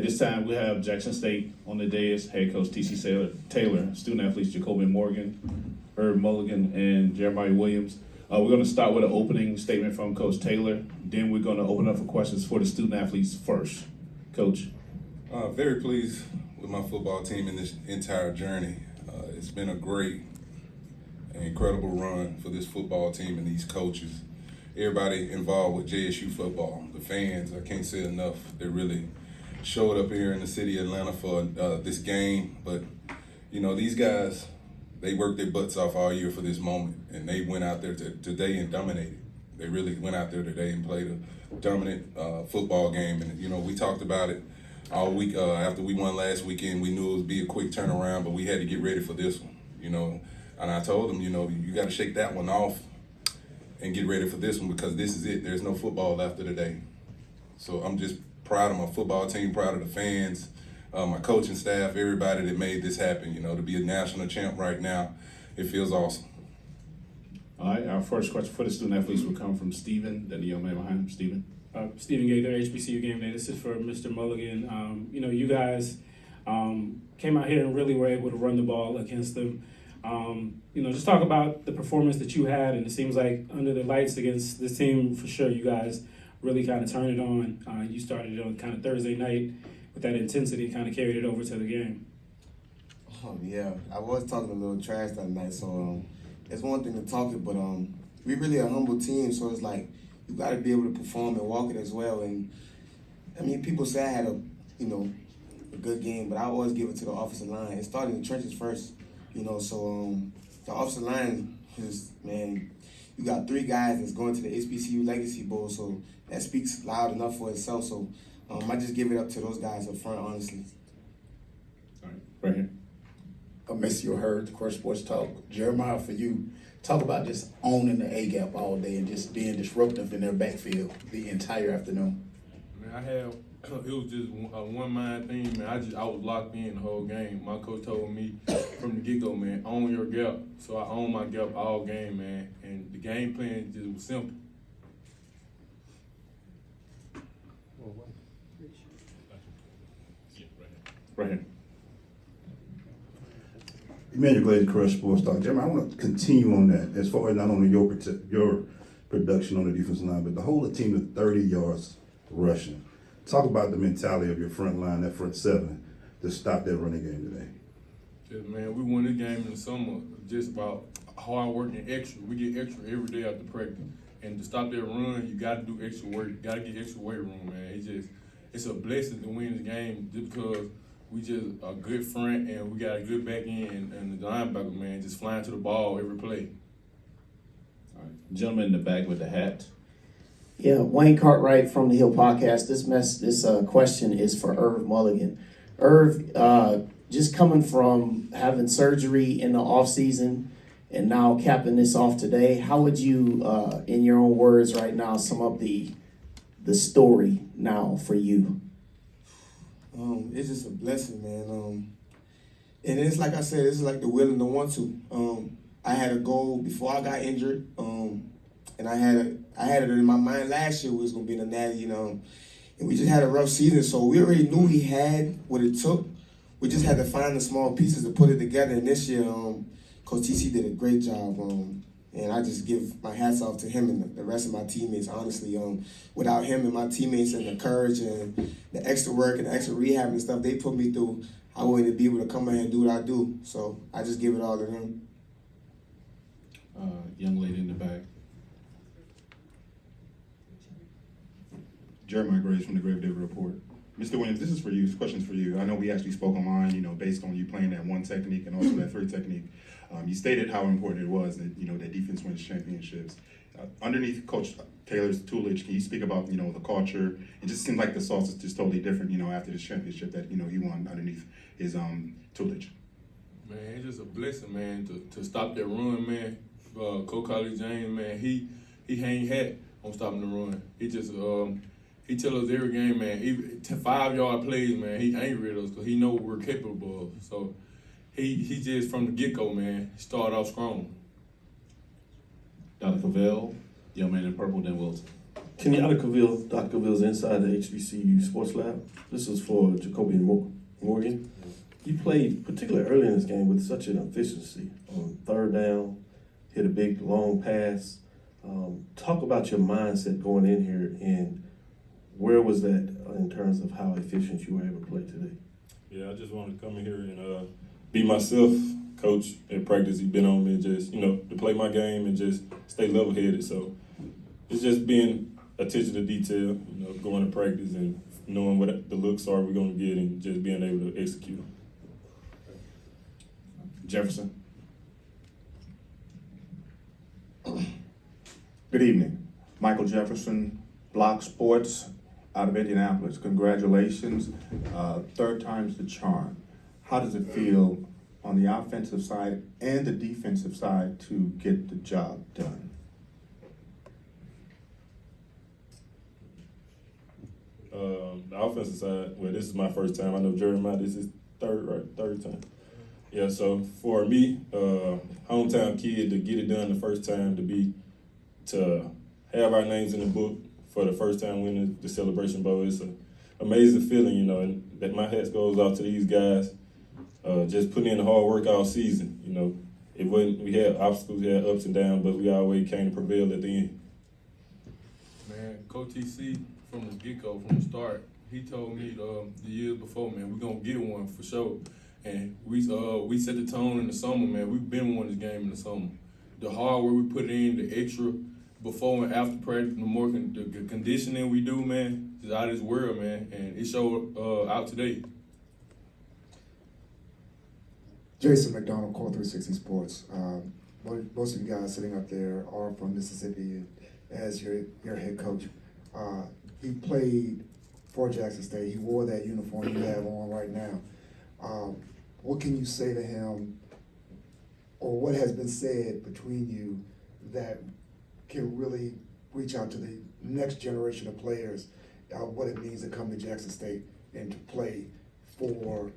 At this time, we have Jackson State on the dais, head coach T.C. Taylor, student athletes Jacobian Morgan, Irv Mulligan, and Jeremiah Williams. We're going to start with an opening statement from Coach Taylor. Then we're going to open up for questions for the student athletes first. Coach. Very pleased with my football team in this entire journey. It's been a great and incredible run for this football team and these coaches. Everybody involved with JSU football, the fans, I can't say enough. They really showed up here in the city of Atlanta for this game. But, you know, these guys, they worked their butts off all year for this moment, and they went out there today and dominated. They really went out there today and played a dominant football game. And, you know, we talked about it all week. After we won last weekend, we knew it would be a quick turnaround, but we had to get ready for this one, you know. And I told them, you know, you got to shake that one off and get ready for this one, because this is it. There's no football after today. So I'm just proud of my football team, proud of the fans, my coaching staff, everybody that made this happen. You know, to be a national champ right now, it feels awesome. All right, our first question for the student athletes will come from Steven, then the young man behind him. Steven. Stephen Gaither, HBCU Game Day. This is for Mr. Mulligan. You know, you guys came out here and really were able to run the ball against them. You know, just talk about the performance that you had, and it seems like under the lights against this team, for sure, you guys really kind of turned it on. You started it on kind of Thursday night with that intensity, kind of carried it over to the game. Oh, yeah, I was talking a little trash that night, so it's one thing to talk it, but we really a humble team, so it's like you got to be able to perform and walk it as well. And I mean, people say I had a good game, but I always give it to the offensive line. It started in the trenches first, you know. So the offensive line is, man, you got 3 guys that's going to the HBCU Legacy Bowl, so that speaks loud enough for itself. So I just give it up to those guys up front, honestly. All right, right here. Miss you heard the Core Sports Talk. Jeremiah, for you, talk about just owning the A-gap all day and just being disruptive in their backfield the entire afternoon. Man, it was just a one-mind thing, man. I was locked in the whole game. My coach told me from the get-go, man, own your gap. So I owned my gap all game, man. And the game plan just was simple. Right here. Emmanuel Glazer, Crush Sports Talk. Jeremy, I want to continue on that as far as not only your production on the defensive line, but the whole team of 30 yards rushing. Talk about the mentality of your front line, that front 7, to stop that running game today. Just, man, we won this game in the summer just about hard work and extra. We get extra every day after practice. And to stop that run, you got to do extra work. You got to get extra weight room, man. It's a blessing to win this game just because we just a good front and we got a good back end, and the linebacker, man, just flying to the ball every play. All right, gentleman in the back with the hat. Yeah, Wayne Cartwright from the Hill Podcast. This question is for Irv Mulligan. Irv, just coming from having surgery in the off season and now capping this off today, how would you, in your own words right now, sum up the story now for you? It's just a blessing, man. And it's like I said, it's like the will and the want to. I had a goal before I got injured, and I had it in my mind last year we was gonna be in the Natty, and we just had a rough season. So we already knew he had what it took. We just had to find the small pieces to put it together. And this year, Coach TC did a great job. And I just give my hats off to him and the rest of my teammates, honestly. Without him and my teammates and the courage and the extra work and the extra rehab and stuff they put me through, I wouldn't be able to come here and do what I do. So I just give it all to them. Young lady in the back. Jeremiah Graves from the Grave Digger Report. Mr. Williams, this is for you. This question's for you. I know we actually spoke online, based on you playing that 1 technique and also that 3 technique. You stated how important it was that, that defense wins championships. Underneath Coach Taylor's tutelage, can you speak about, the culture? It just seems like the sauce is just totally different, after this championship that, he won underneath his tutelage. Man, it's just a blessing, man, to stop that run, man. Coach Collie James, man, he hang hat on stopping the run. He just he tell us every game, man, even 5-yard plays, man, he angry at us because he know what we're capable of. So he just from the get-go, man, started off strong. Dr. Cavell, young man in purple, then Wilson. Kenyatta Cavill, Dr. Cavill's inside the HBCU Sports Lab. This is for Jacobian Morgan. You played particularly early in this game with such an efficiency on third down, hit a big long pass. Talk about your mindset going in here and where was that in terms of how efficient you were able to play today? Yeah, I just wanted to come in here and be myself. Coach at practice, he been on me just, to play my game and just stay level-headed. So it's just being attention to detail, going to practice and knowing what the looks are we're going to get and just being able to execute. Jefferson. Good evening. Michael Jefferson, Block Sports out of Indianapolis. Congratulations. Third time's the charm. How does it feel on the offensive side and the defensive side to get the job done? The offensive side, well, this is my first time. I know Jeremiah, this is third time. Yeah, so for me, hometown kid, to get it done the first time, to have our names in the book for the first time winning the Celebration Bowl, it's an amazing feeling, and that my hat goes out to these guys. Just putting in the hard work all season, we had obstacles, we had ups and downs, but we always came to prevail at the end. Man, Coach TC, from the get-go, from the start, he told me the years before, man, we're going to get one for sure. And we set the tone in the summer, man. We've been winning this game in the summer. The hard work we put in, the extra before and after practice, the conditioning we do, man, is out of this world, man. And it showed out today. Jason McDonald, Core 360 Sports. Most of you guys sitting up there are from Mississippi as your head coach. He played for Jackson State. He wore that uniform you have on right now. What can you say to him, or what has been said between you that can really reach out to the next generation of players, what it means to come to Jackson State and to play for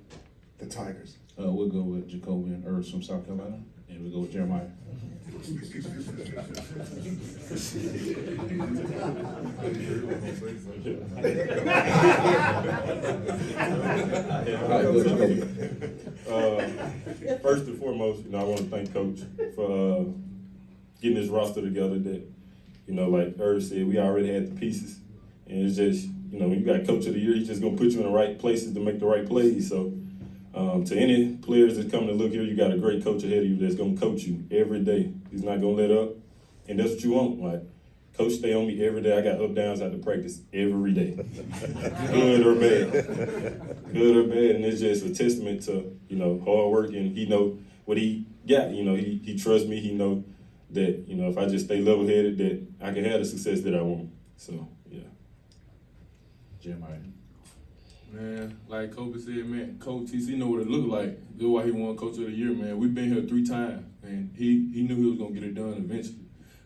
the Tigers? We'll go with Jacobian Irv from South Carolina, and we'll go with Jeremiah. First and foremost, I want to thank Coach for getting this roster together that, like Irv said, we already had the pieces. And it's just, when you got Coach of the Year, he's just going to put you in the right places to make the right plays. So to any players that come to look here, you got a great coach ahead of you that's going to coach you every day. He's not going to let up. And that's what you want. Like, Coach stay on me every day. I got up downs out to practice every day. Good or bad. Good or bad. And it's just a testament to, hard work, and he know what he got. He trusts me. He know that, if I just stay level-headed, that I can have the success that I want. So, yeah. Jeremiah. Man, like Kobe said, man, Coach TC know what it looked like. That's why he won Coach of the Year, man. We've been here 3 times, and he knew he was going to get it done eventually.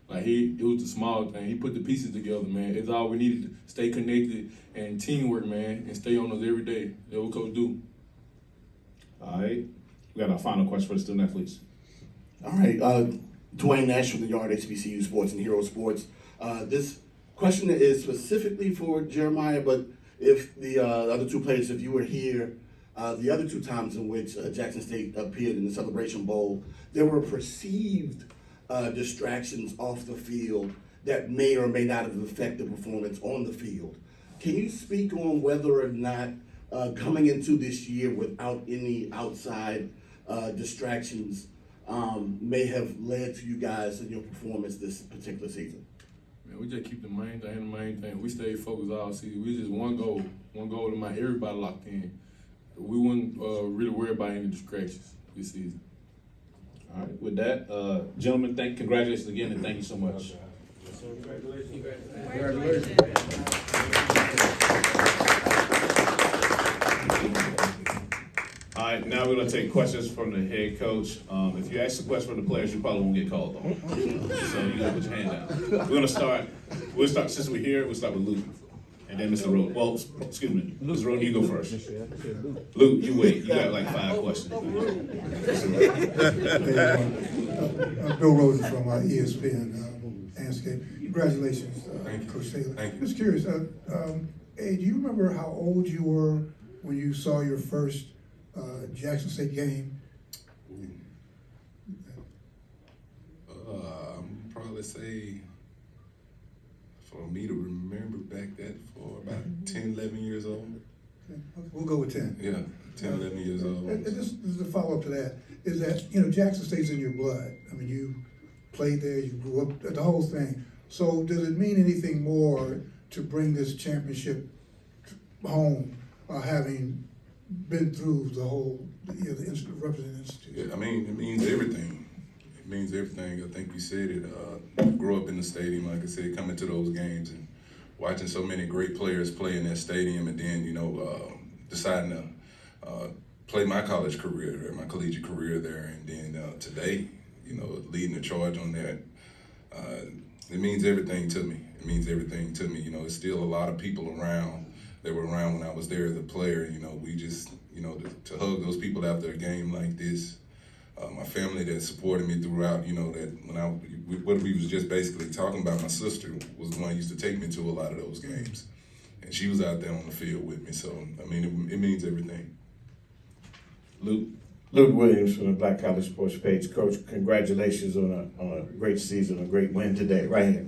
Like, it was the small thing. He put the pieces together, man. It's all we needed to stay connected and teamwork, man, and stay on us every day. That's what Coach do. All right. We got our final question for the student athletes. All right. Dwayne Nash from the Yard HBCU Sports and Hero Sports. This question is specifically for Jeremiah, but if the other 2 players, if you were here, the other 2 times in which Jackson State appeared in the Celebration Bowl, there were perceived distractions off the field that may or may not have affected performance on the field. Can you speak on whether or not coming into this year without any outside distractions may have led to you guys in your performance this particular season? Man, we just keep the main thing. We stay focused all season. We just one goal to make everybody locked in. We wouldn't really worry about any distractions this season. All right, with that, gentlemen, congratulations again, and thank you so much. All right, now we're going to take questions from the head coach. If you ask a question from the players, you probably won't get called on. So you got to put your hand down. We'll start, since we're here, we'll start with Luke. And then Mr. Roden. Well, excuse me. Mr. Roden, you go first. Luke, you wait. You got like 5 questions. Bill Roden from ESPN Landscape. Congratulations, Thank you. Coach Taylor. Thank you. Just curious, hey, do you remember how old you were when you saw your first Jackson State game? Probably say, for me to remember back that for about 10, 11 years old. Okay, we'll go with 10. Yeah, 10, 11 years old. And this is a follow-up to that, is that, Jackson State's in your blood. I mean, you played there, you grew up, the whole thing. So does it mean anything more to bring this championship home, having been through the whole, the representing institution? Yeah, I mean, it means everything. It means everything. I think you said it. Grew up in the stadium, like I said, coming to those games and watching so many great players play in that stadium, and then deciding to play my college career there, my collegiate career there, and then today, leading the charge on that. It means everything to me. It means everything to me. There's still a lot of people around that were around when I was there as a player. We just, to hug those people after a game like this. My family that supported me throughout, that what we was just basically talking about, my sister was the one who used to take me to a lot of those games. And she was out there on the field with me. So, I mean, it means everything. Luke Williams from the Black College Sports Page. Coach, congratulations on a great season, a great win today, right here.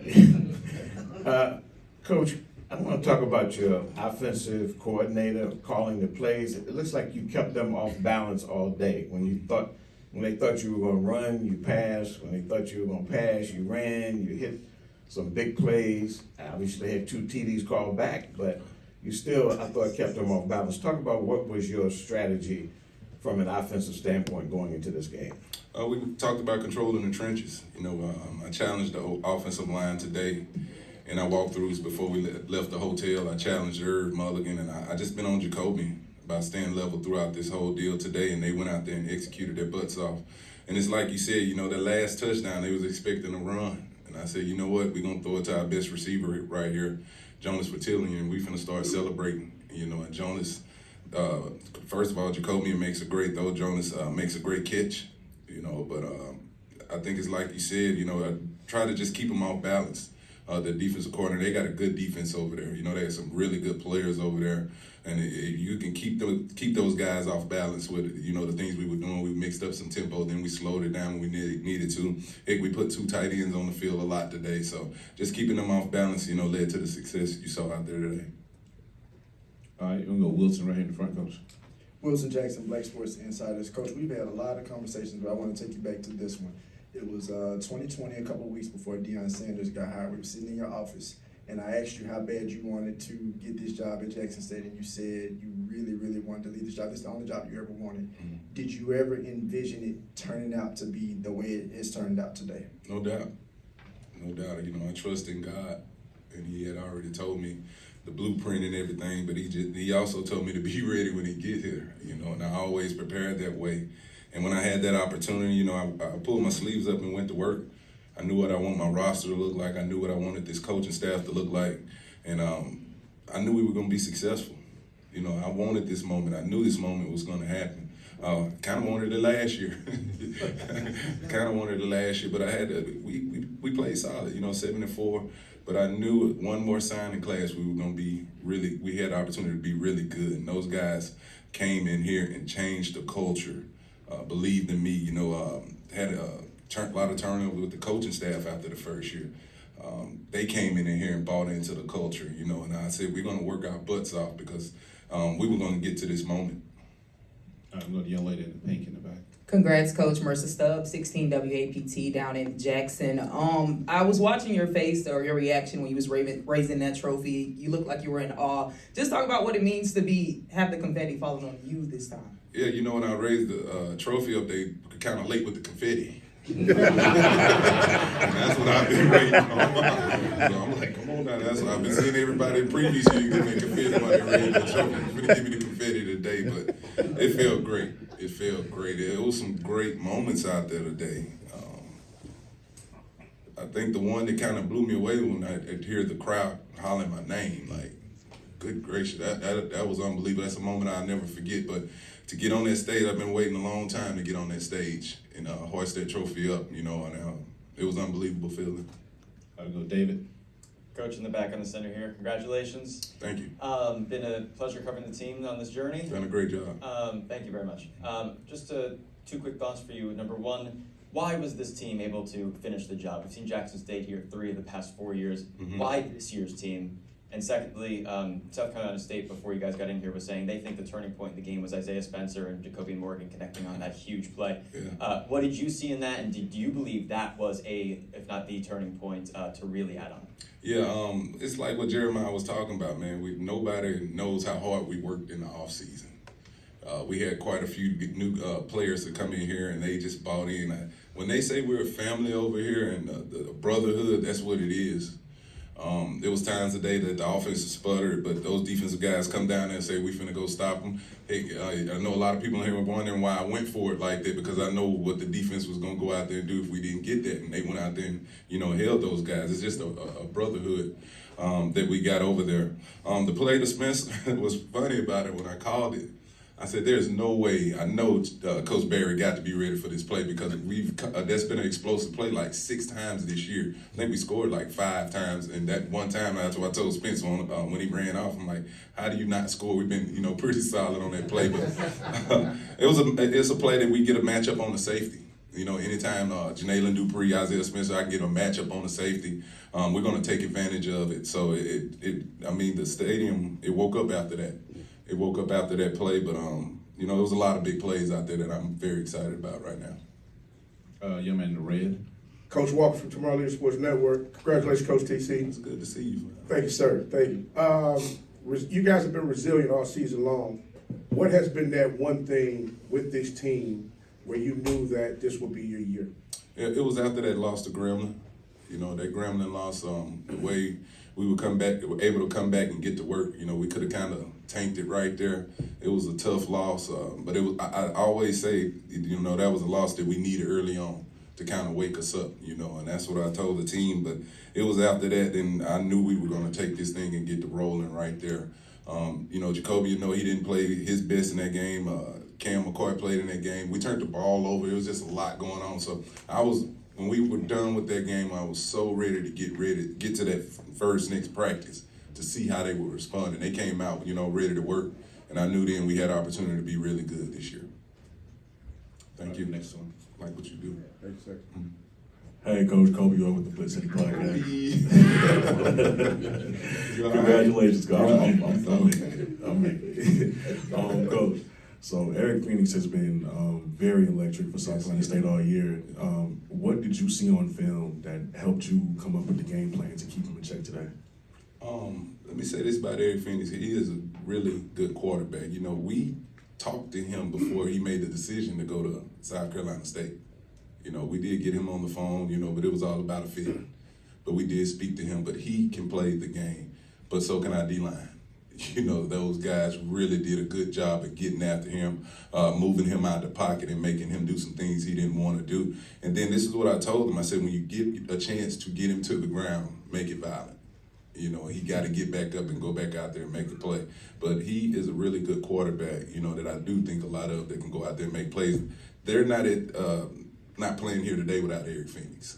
Okay. Coach, I want to talk about your offensive coordinator calling the plays. It looks like you kept them off balance all day. When they thought you were going to run, you passed. When they thought you were going to pass, you ran. You hit some big plays. Obviously, they had 2 TDs called back, but you still, I thought, kept them off balance. Talk about what was your strategy from an offensive standpoint going into this game. We talked about controlling the trenches. I challenged the offensive line today. In our walkthroughs before we left the hotel, I challenged Irv Mulligan, and I just been on Jacobian about staying level throughout this whole deal today, and they went out there and executed their butts off. And it's like you said, that last touchdown, they was expecting a run. And I said, you know what, we're going to throw it to our best receiver right here, Jonas Vertillion, and we're going to start celebrating. And Jonas, first of all, Jacobian makes a great throw. Jonas makes a great catch, but I think it's like you said, I try to just keep them off balance. The defensive coordinator, they got a good defense over there. They have some really good players over there. And if you can keep those guys off balance with, the things we were doing, we mixed up some tempo, then we slowed it down when we needed to. We put 2 tight ends on the field a lot today. So just keeping them off balance, led to the success you saw out there today. All right, we're going to go Wilson right here in the front, Coach. Wilson Jackson, Black Sports Insiders. Coach, we've had a lot of conversations, but I want to take you back to this one. It was 2020, a couple of weeks before Deion Sanders got hired. We were sitting in your office, and I asked you how bad you wanted to get this job at Jackson State, and you said you really, really wanted to lead this job. This is the only job you ever wanted. Mm-hmm. Did you ever envision it turning out to be the way it has turned out today? No doubt. No doubt. I trust in God, and He had already told me the blueprint and everything, but He also told me to be ready when He get here, and I always prepared that way. And when I had that opportunity, I pulled my sleeves up and went to work. I knew what I want my roster to look like. I knew what I wanted this coaching staff to look like. And I knew we were going to be successful. I wanted this moment. I knew this moment was going to happen. Kind of wanted it last year. But I had to, we played solid, 7-4. But I knew one more signing class, we were going to be we had the opportunity to be really good. And those guys came in here and changed the culture. Believed in me, had a lot of turnover with the coaching staff after the first year. They came in here and bought into the culture, and I said, we're going to work our butts off because we were going to get to this moment. All right, we'll go to the young lady in the pink in the back. Congrats, Coach Mercer Stubbs, 16 WAPT down in Jackson. I was watching your face or your reaction when you was raising that trophy. You looked like you were in awe. Just talk about what it means to have the confetti falling on you this time. Yeah, when I raised the trophy up, they were kind of late with the confetti. And that's what I've been waiting on. So I'm like, come on now. That's what I've been seeing everybody in previous years give me confetti while they raised the trophy. I'm going to give me the confetti today, but it felt great. It felt great. There was some great moments out there today. I think the one that kind of blew me away when I heard the crowd hollering my name, like, good gracious, that was unbelievable. That's a moment I'll never forget. But to get on that stage, I've been waiting a long time to get on that stage and hoist that trophy up, and it was unbelievable feeling. I'll go David. Coach in the back on the center here, congratulations. Thank you. Been a pleasure covering the team on this journey. Done a great job. Thank you very much. Just two quick thoughts for you. Number one, why was this team able to finish the job? We've seen Jackson State here 3 of the past 4 years. Mm-hmm. Why this year's team? And secondly, South Carolina State, before you guys got in here, was saying they think the turning point in the game was Isaiah Spencer and Jacobian Morgan connecting on that huge play. Yeah. What did you see in that, and do you believe that was if not the turning point, to really add on? Yeah, it's like what Jeremiah was talking about, man. Nobody knows how hard we worked in the off season. We had quite a few new players that come in here, and they just bought in. When they say we're a family over here and the brotherhood, that's what it is. There was times today that the offense sputtered, but those defensive guys come down there and say, we finna go stop them. Hey, I know a lot of people in here were wondering why I went for it like that, because I know what the defense was gonna go out there and do if we didn't get that. And they went out there and, held those guys. It's just a brotherhood that we got over there. The play to Spencer was funny about it when I called it. I said, there's no way. I know Coach Barry got to be ready for this play because that's been an explosive play like 6 times this year. I think we scored like 5 times, and that one time that's what I told Spencer when he ran off. I'm like, how do you not score? We've been pretty solid on that play, but it's a play that we get a matchup on the safety. Anytime Janalen Dupree, Isaiah Spencer, I get a matchup on the safety, we're going to take advantage of it. So the stadium, it woke up after that. It woke up after that play, but there was a lot of big plays out there that I'm very excited about right now. Young man in the red. Coach Walker from Tomorrow Leader Sports Network. Congratulations, Coach TC. It's good to see you. Thank you, sir. Thank you. You guys have been resilient all season long. What has been that one thing with this team where you knew that this would be your year? It was after that loss to Gremlin. That Gremlin loss, the way we were able to come back and get to work. We could have kind of tanked it right there. It was a tough loss, but it was. I always say, that was a loss that we needed early on to kind of wake us up, and that's what I told the team. But it was after that, then I knew we were going to take this thing and get the rolling right there. Jacobian, he didn't play his best in that game. Cam McCoy played in that game. We turned the ball over. It was just a lot going on. So when we were done with that game, I was so ready to get to that next practice to see how they would respond. And they came out, ready to work. And I knew then we had an opportunity to be really good this year. Thank you. Next one. Like what you do. Thanks, sir. Hey, Coach Kobe, you with the Blitz City Podcast. Congratulations, Coach. Coach. So Eric Phoenix has been very electric for South Carolina State all year. What did you see on film that helped you come up with the game plan to keep him in check today? Let me say this about Eric Phoenix. He is a really good quarterback. We talked to him before he made the decision to go to South Carolina State. We did get him on the phone, but it was all about a fit. But we did speak to him, but he can play the game. But so can our D-line. Those guys really did a good job of getting after him, moving him out of the pocket and making him do some things he didn't want to do. And then this is what I told him. I said, when you get a chance to get him to the ground, make it violent. He got to get back up and go back out there and make a play. But he is a really good quarterback, that I do think a lot of that can go out there and make plays. They're not playing here today without Eric Phoenix.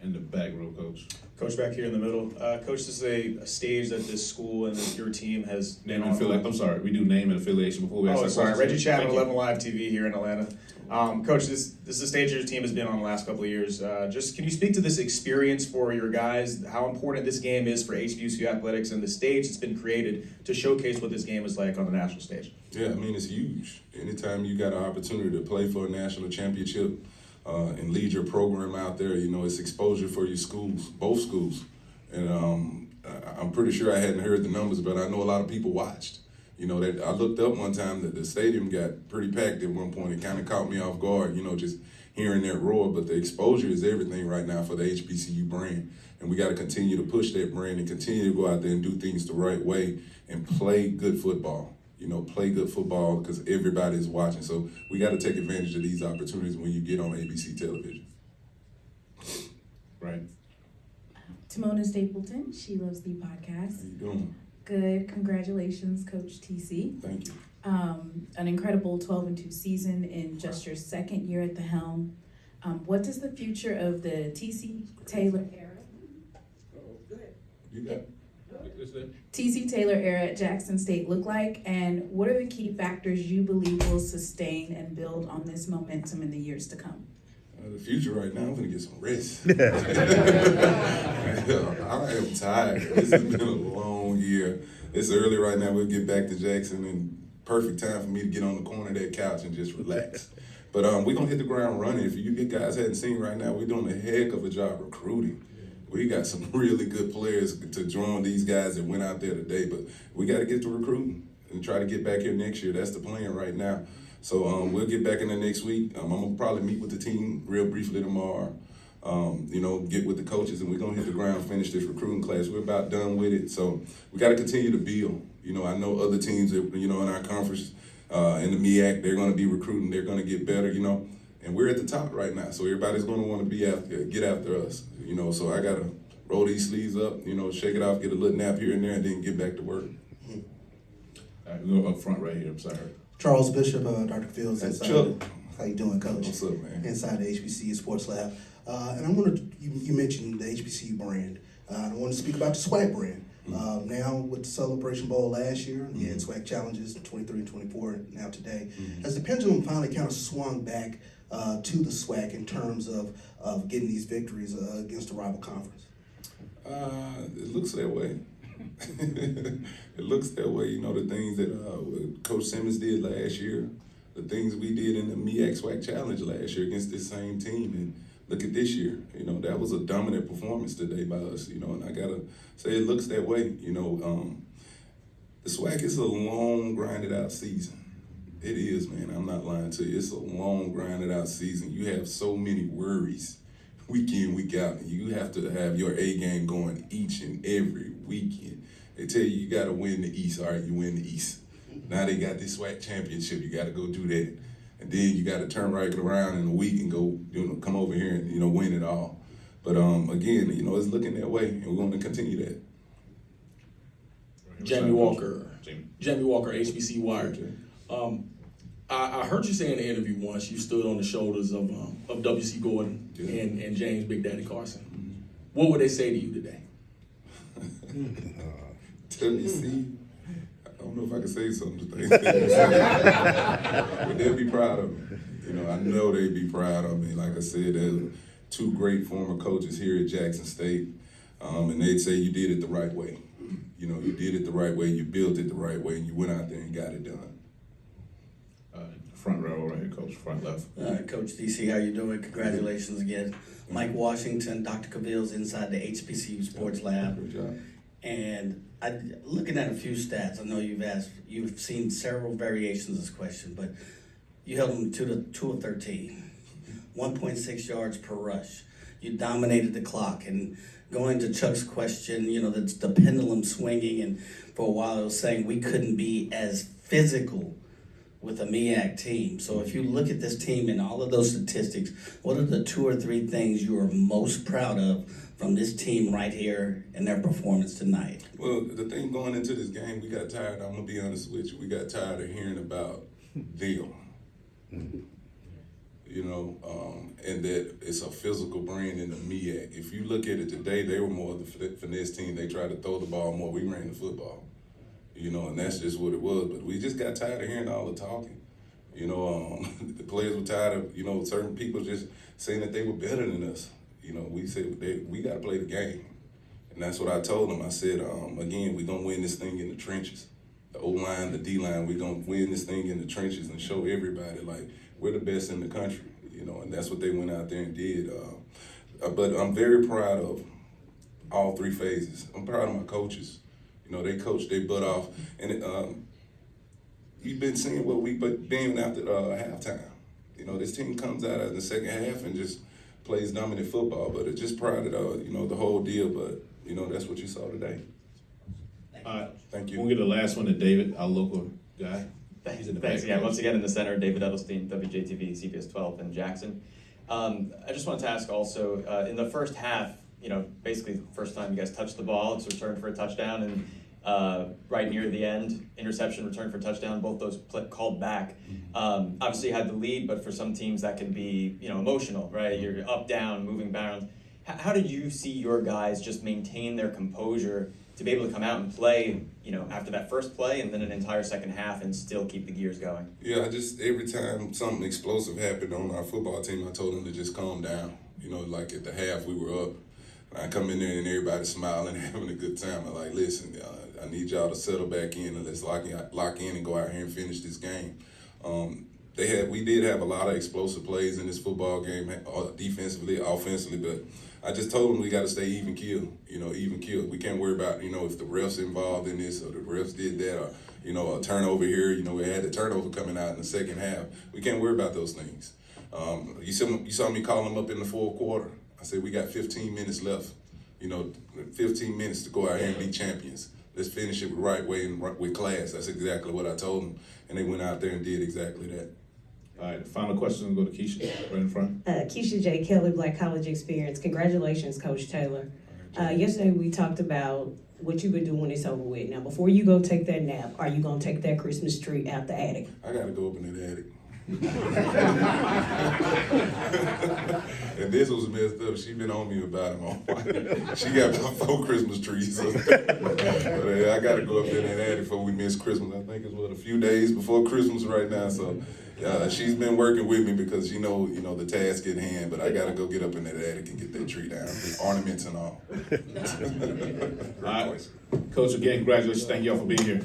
In the back row, Coach. Coach, back here in the middle. Coach, this is a stage that this school and your team has been on. I'm sorry, we do name and affiliation before we ask that question. Reggie Chapman, 11 Live TV here in Atlanta. Coach, this is a stage your team has been on the last couple of years. Just can you speak to this experience for your guys, how important this game is for HBCU athletics and the stage that's been created to showcase what this game is like on the national stage? Yeah, it's huge. Anytime you got an opportunity to play for a national championship, and lead your program out there, it's exposure for your schools, both schools. And I'm pretty sure I hadn't heard the numbers, but I know a lot of people watched. That I looked up one time that the stadium got pretty packed at one point. It kind of caught me off guard, just hearing that roar. But the exposure is everything right now for the HBCU brand. And we got to continue to push that brand and continue to go out there and do things the right way and play good football. Play good football because everybody is watching. So we got to take advantage of these opportunities when you get on ABC television. Right. Timona Stapleton, She Loves the Podcast. How you doing? Good. Congratulations, Coach TC. Thank you. An incredible 12-2 season in just your second year at the helm. What does the future of the TC Taylor era? You got TC Taylor era at Jackson State look like, and what are the key factors you believe will sustain and build on this momentum in the years to come? the future right now. I'm gonna get some rest. I am tired. This has been a long year. It's early right now. We'll get back to Jackson, and perfect time for me to get on the corner of that couch and just relax. But we're gonna hit the ground running. If you guys hadn't seen right now, we're doing a heck of a job recruiting. We got some really good players to join these guys that went out there today, but we got to get to recruiting and try to get back here next year. That's the plan right now. So we'll get back in the next week. I'm gonna probably meet with the team real briefly tomorrow. Get with the coaches, and we're gonna hit the ground, finish this recruiting class. We're about done with it, so we got to continue to build. I know other teams that in our conference, in the MEAC, they're gonna be recruiting. They're gonna get better. And we're at the top right now, so everybody's gonna want to be out there, get after us. So I gotta roll these sleeves up, shake it off, get a little nap here and there, and then get back to work. All right, we'll go up front right here. I'm sorry. Charles Bishop, Dr. Fields. That's inside Chuck. How you doing, Coach? What's up, man? Inside the HBCU Sports Lab. And I wanted you mentioned the HBCU brand. I want to speak about the SWAC brand. Now with the Celebration Bowl last year, you had SWAC challenges, 23 and 24 now today. Has the pendulum finally kind of swung back to the SWAC in terms of getting these victories against a rival conference? It looks that way. It looks that way. The things that Coach Simmons did last year, the things we did in the MEAC SWAC Challenge last year against this same team, and look at this year. That was a dominant performance today by us. And I gotta say it looks that way. The SWAC is a long, grinded out season. It is, man. I'm not lying to you. It's a long, grinded out season. You have so many worries week in, week out, and you have to have your A game going each and every weekend. They tell you got to win the East. All right, you win the East. Now they got this SWAC championship. You got to go do that, and then you got to turn right around in a week and go, come over here and win it all. But again, it's looking that way, and we're going to continue that. Jamie Walker, HBC Wired. I heard you say in the interview once you stood on the shoulders of W.C. Gordon and James Big Daddy Carson. What would they say to you today? WC, I don't know if I can say something today. But they'll be proud of me. I know they'd be proud of me. Like I said, there's two great former coaches here at Jackson State, and they'd say you did it the right way. You did it the right way, you built it the right way, and you went out there and got it done. Front row right here, Coach, front left. Coach DC, how you doing? Congratulations again. Mike Washington, Dr. Cavill's inside the HBCU Sports Lab. Good job. And looking at a few stats, I know you've seen several variations of this question, but you held them to 2 of 13, 1.6 yards per rush. You dominated the clock, and going to Chuck's question, the pendulum swinging, and for a while it was saying we couldn't be as physical with a MEAC team. So if you look at this team and all of those statistics, what are the 2 or 3 things you are most proud of from this team right here and their performance tonight? Well, the thing going into this game, we got tired, I'm going to be honest with you, we got tired of hearing about them. And that it's a physical brand in the MEAC. If you look at it today, they were more of the finesse team. They tried to throw the ball more. We ran the football. And that's just what it was. But we just got tired of hearing all the talking. The players were tired of, certain people just saying that they were better than us. We said we got to play the game. And that's what I told them. I said, again, we're going to win this thing in the trenches. The O-line, the D-line, we're going to win this thing in the trenches and show everybody, like, we're the best in the country. And that's what they went out there and did. But I'm very proud of all 3 phases. I'm proud of my coaches. They coached their butt off. And you've been seeing what we've been after halftime. This team comes out in the second half and just plays dominant football, but it's just proud of, the whole deal. But, that's what you saw today. Thank you. We'll get the last one to David, our local guy. Thanks again. Once again in the center, David Edelstein, WJTV, CBS 12 in Jackson. I just wanted to ask also, in the first half, basically the first time you guys touched the ball, it's returned for a touchdown, and right near the end, interception, return for touchdown, both those called back. Obviously you had the lead, but for some teams that can be, emotional, right? You're up, down, moving around. How did you see your guys just maintain their composure to be able to come out and play, after that first play and then an entire second half and still keep the gears going? Yeah, every time something explosive happened on our football team, I told them to just calm down. Like at the half we were up, and I come in there and everybody's smiling and having a good time. I'm like, listen, I need y'all to settle back in and let's lock in and go out here and finish this game. We did have a lot of explosive plays in this football game, defensively, offensively, but I just told them we got to stay even keel, even keel. We can't worry about, if the refs involved in this or the refs did that or, a turnover here. We had the turnover coming out in the second half. We can't worry about those things. You saw me call them up in the fourth quarter. I said, we got 15 minutes left, 15 minutes to go out here and be champions. Let's finish it the right way and with class. That's exactly what I told them. And they went out there and did exactly that. All right, the final question will go to Keisha, right in front. Keisha J. Kelly, Black College Experience. Congratulations, Coach Taylor. Yesterday we talked about what you would do when it's over with. Now, before you go take that nap, are you going to take that Christmas tree out the attic? I got to go up in that attic. And this was messed up. She been on me about it. She got my 4 Christmas trees. So. But I got to go up in that attic before we miss Christmas. I think it's a few days before Christmas right now. So she's been working with me because the task at hand. But I got to go get up in that attic and get that tree down, with ornaments and all. All right, Coach. Again, congratulations. Thank y'all for being here.